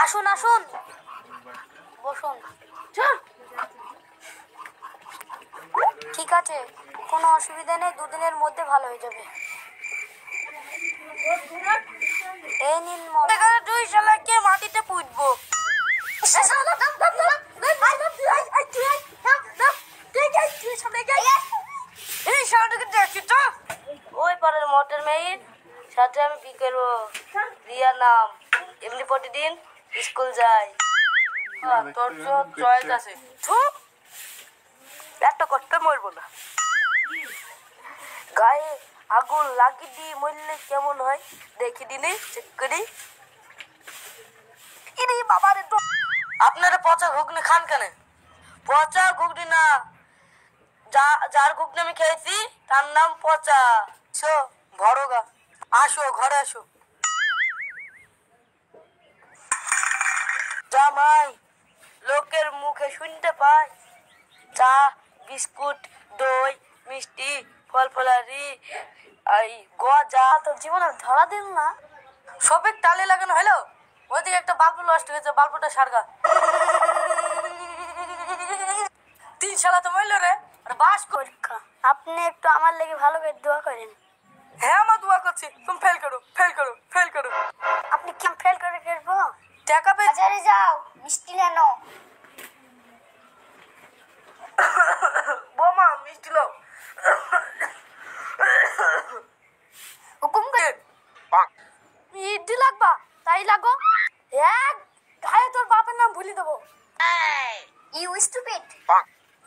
আসুন আসুন, বসুন। ঠিক আছে, কোনো অসুবিধা নেই, দুদিনের মধ্যে ভালো হয়ে যাবে। এই নিন দুই শালাকে মাটিতে পুঁতবো। এই শালাটাকে দেখছি তো, ওই পাড়ার মোটর মেয়ের সাথে আমি কি করবো? রিয়া নাম, এমনি প্রতিদিন স্কুল যাই। তোর চয়েস আছে, একটা করতে মরবো না। গায়ে আগুন লাগিয়ে দিয়ে মরলে কেমন হয় দেখি দিনে, চেক করি। বাবারে তো আপনারা পচা ঘুগনি খান কেন? পচা ঘুগনি না, যার ঘুগনি আমি খেয়েছি তার নাম পচা। ভরগা, আসো ঘরে আসো। জামাই, লোকের মুখে শুনতে পাই চা, বিস্কুট, দই, মিষ্টি, ফল ফলারি, এই গজা। তোর জীবনে ধরা দিন না, সবে টালে লাগানো হলো। ওইদিকে একটা বাল্ব নষ্ট হয়েছে, বাল্বটা সারগা। 3 শালা তো মরল রে। আর বাস পরীক্ষা, আপনি একটু আমার লেগে ভালো করে দোয়া করেন। হ্যাঁ, আমার দোয়া করছি, তুমি ফেল করো, ফেল করো, ফেল করো। আপনি কি ফেল করে করবো? টাকা পেয়ে বাজারে যাও, মিষ্টি নেনো। বোমা মিষ্টি লো। হুকুম করে ইডি লাগবা, তাই লাগো। এক গায়ে তোর বাপের নাম ভুলি দেবো। You stupid.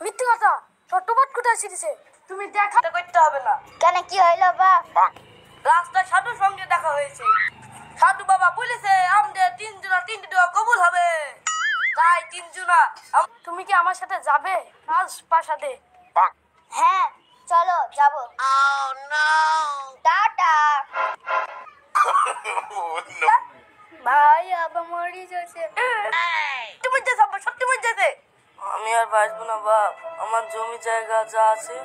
মিথ্যে কথা, ছোট্টবাট কোথায় শিখেছে? তুমি দেখা করতে হবে না। কেন, কি হইলো বাপ? রাস্তায় সাধুর সঙ্গে দেখা হয়েছে। সাধু বাবা বলেছে আমাদের 3 জনা 3টি দোয়া কবুল হবে, তাই 3 জনা। তুমি কি আমার সাথে যাবে রাজপ্রাসাদে? হ্যাঁ চলো যাবো। টাটা। ভাই আবার মরে যাচ্ছে। তুমি যে সব সত্যি বলছে, আমি আর বাঁচবো না বাপ। আমার জমি জায়গা যা আছে